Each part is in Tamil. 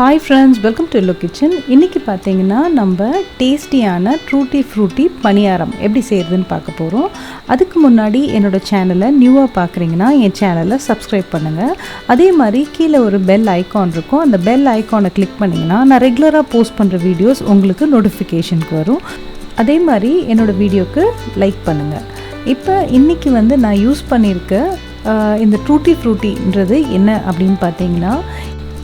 Hi friends, welcome to Hello Kitchen. இன்னைக்கு பாத்தீங்கன்னா நம்ம டேஸ்டியான Tutti Frutti Paniyaram எப்படி செய்யறதுன்னு பார்க்க போறோம். அதுக்கு முன்னாடி என்னோட சேனலை நியூவா பார்க்கறீங்கன்னா என் சேனலை Subscribe பண்ணுங்க. அதே மாதிரி கீழ ஒரு பெல் ஐகான் இருக்கும். அந்த பெல் ஐகானை கிளிக் பண்ணீங்கன்னா நான் ரெகுலரா போஸ்ட் பண்ற வீடியோஸ் உங்களுக்கு நோட்டிஃபிகேஷனுக்கு வரும். அதே மாதிரி என்னோட வீடியோக்கு லைக் பண்ணுங்க. இப்போ இன்னைக்கு நான் யூஸ் பண்ணியிருக்க இந்த Tutti Fruttiன்றது என்ன அப்படின்னு பார்த்தீங்கன்னா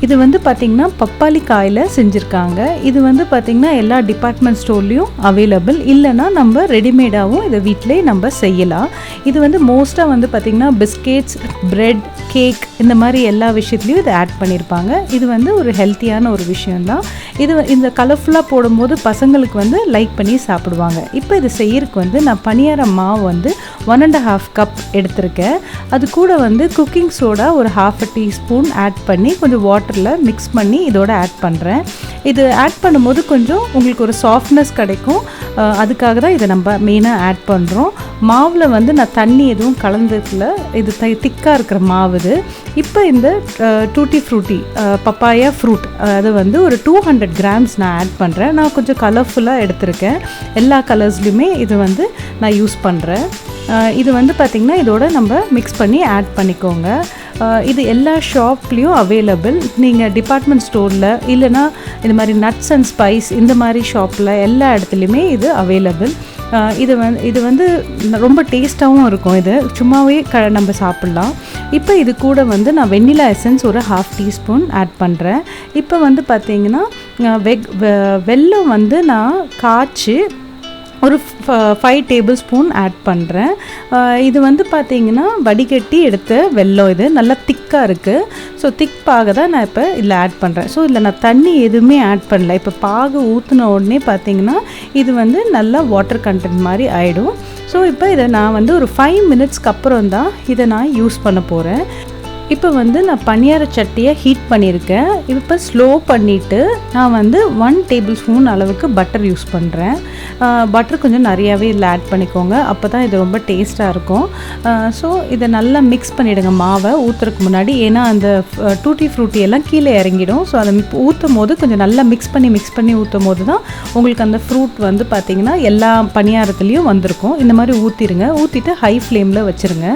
இது பார்த்தீங்கன்னா பப்பாளி காயில செஞ்சிருக்காங்க. இது பார்த்தீங்கன்னா எல்லா டிபார்ட்மெண்ட் ஸ்டோர்லயும் அவைலபிள், இல்லைன்னா நம்ம ரெடிமேடாகவும் இதை வீட்டிலே நம்ம செய்யலாம். இது மோஸ்டா பார்த்தீங்கன்னா பிஸ்கெட்ஸ், பிரெட், கேக் இந்த மாதிரி எல்லா விஷயத்துலையும் இதை ஆட் பண்ணியிருப்பாங்க. இது ஒரு ஹெல்த்தியான ஒரு விஷயம்தான். இந்த கலர்ஃபுல்லாக போடும்போது பசங்களுக்கு லைக் பண்ணி சாப்பிடுவாங்க. இப்போ இது செய்யறதுக்கு நான் பனியாரம் மாவு 1.5 கப் எடுத்திருக்கேன். அது கூட குக்கிங் சோடா ஒரு 1/2 டீஸ்பூன் ஆட் பண்ணி கொஞ்சம் வாட்டரில் மிக்ஸ் பண்ணி இதோட ஆட் பண்ணுறேன். இது ஆட் பண்ணும்போது கொஞ்சம் உங்களுக்கு ஒரு சாஃப்ட்னஸ் கிடைக்கும். அதுக்காக தான் இதை நம்ம மெயினாக ஆட் பண்ணுறோம். மாவில் நான் தண்ணி எதுவும் கலந்துக்கல. இது திக்காக இருக்கிற மாவு இது. இப்போ இந்த டூட்டி ஃப்ரூட்டி பப்பாயா ஃப்ரூட் அது ஒரு 200 கிராம்ஸ் நான் ஆட் பண்ணுறேன். நான் கொஞ்சம் கலர்ஃபுல்லாக எடுத்திருக்கேன். எல்லா கலர்ஸ்லையுமே இது நான் யூஸ் பண்ணுறேன். இது பார்த்திங்கன்னா இதோட நம்ம மிக்ஸ் பண்ணி ஆட் பண்ணிக்கோங்க. இது எல்லா ஷாப்லேயும் அவைலபிள். நீங்கள் டிபார்ட்மெண்ட் ஸ்டோரில் இல்லைனா இந்த மாதிரி நட்ஸ் அண்ட் ஸ்பைஸ் இந்த மாதிரி ஷாப்பில் எல்லா இடத்துலையுமே இது அவைலபிள். இது ரொம்ப டேஸ்ட்டாகவும் இருக்கும். இது சும்மாவே நம்ம சாப்பிட்லாம். இப்போ இது கூட நான் வெண்ணிலா எசன்ஸ் ஒரு 1/2 டீஸ்பூன் ஆட் பண்ணுறேன். இப்போ பார்த்தீங்கன்னா வெல்லம் நான் காய்ச்சி ஒரு 5 டேபிள் ஸ்பூன் ஆட் பண்ணுறேன். இது பார்த்தீங்கன்னா வடிகட்டி எடுத்த வெல்லம். இது நல்லா திக்காக இருக்குது. ஸோ திக் பாக தான் நான் இப்போ இதில் ஆட் பண்ணுறேன். ஸோ இதில் நான் தண்ணி எதுவுமே ஆட் பண்ணல. இப்போ பாகு ஊற்றின உடனே பார்த்தீங்கன்னா இது நல்லா வாட்டர் கண்டென்ட் மாதிரி ஆகிடும். ஸோ இப்போ இதை நான் ஒரு 5 மினிட்ஸ்க்கு அப்புறம் தான் இதை நான் யூஸ் பண்ண போகிறேன். இப்போ நான் பனியார சட்டியை ஹீட் பண்ணியிருக்கேன். இப்போ ஸ்லோ பண்ணிவிட்டு நான் 1 டேபிள் ஸ்பூன் அளவுக்கு பட்டர் யூஸ் பண்ணுறேன். பட்டர் கொஞ்சம் நிறையாவே இதில் ஆட் பண்ணிக்கோங்க. அப்போ தான் இது ரொம்ப டேஸ்ட்டாக இருக்கும். ஸோ இதை நல்லா மிக்ஸ் பண்ணிவிடுங்க மாவை ஊற்றுறதுக்கு முன்னாடி. ஏன்னா அந்த டூட்டி ஃப்ரூட்டி எல்லாம் கீழே இறங்கிடும். ஸோ அதை ஊற்றும் போது கொஞ்சம் நல்லா மிக்ஸ் பண்ணி ஊற்றும் போது தான் உங்களுக்கு அந்த ஃப்ரூட் பார்த்திங்கன்னா எல்லா பனியாரத்துலேயும் வந்திருக்கும். இந்த மாதிரி ஊற்றிடுங்க. ஊற்றிட்டு ஹை ஃப்ளேமில் வச்சுருங்க.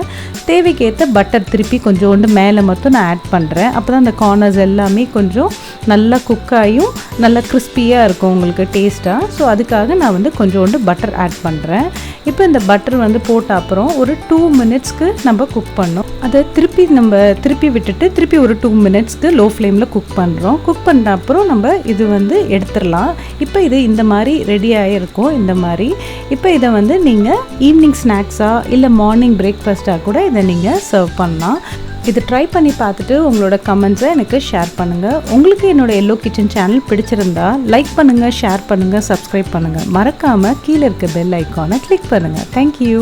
தேவைக்கேற்ற பட்டர் திருப்பி கொஞ்சோண்டு மேலே மட்டும் நான் ஆட் பண்ணுறேன். அப்போ தான் அந்த கார்னர்ஸ் எல்லாமே கொஞ்சம் நல்லா குக்காயும் நல்லா கிறிஸ்பியாக இருக்கும் உங்களுக்கு டேஸ்ட்டாக. ஸோ அதுக்காக நான் கொஞ்சோண்டு பட்டர் ஆட் பண்ணுறேன். இப்போ இந்த பட்டர் போட்ட அப்புறம் ஒரு 2 மினிட்ஸ்க்கு நம்ம குக் பண்ணோம். அதை திருப்பி விட்டுட்டு திருப்பி ஒரு 2 மினிட்ஸ்க்கு லோ ஃப்ளேமில் குக் பண்ணுறோம். குக் பண்ண அப்புறம் நம்ம இது எடுத்துடலாம். இப்போ இது இந்த மாதிரி ரெடியாக இருக்கும். இந்த மாதிரி இப்போ இதை நீங்கள் ஈவினிங் ஸ்நாக்ஸாக இல்லை மார்னிங் பிரேக்ஃபாஸ்ட்டாக கூட இதை நீங்கள் சர்வ் பண்ணலாம். இது ட்ரை பண்ணி பார்த்துட்டு உங்களோட கமெண்ட்ஸை எனக்கு ஷேர் பண்ணுங்கள். உங்களுக்கு என்னோட எல்லோ கிச்சன் சேனல் பிடிச்சிருந்தா லைக் பண்ணுங்கள், ஷேர் பண்ணுங்கள், சப்ஸ்கிரைப் பண்ணுங்கள். மறக்காமல் கீழே இருக்க பெல் ஐக்கானை கிளிக் பண்ணுங்கள். தேங்க்யூ.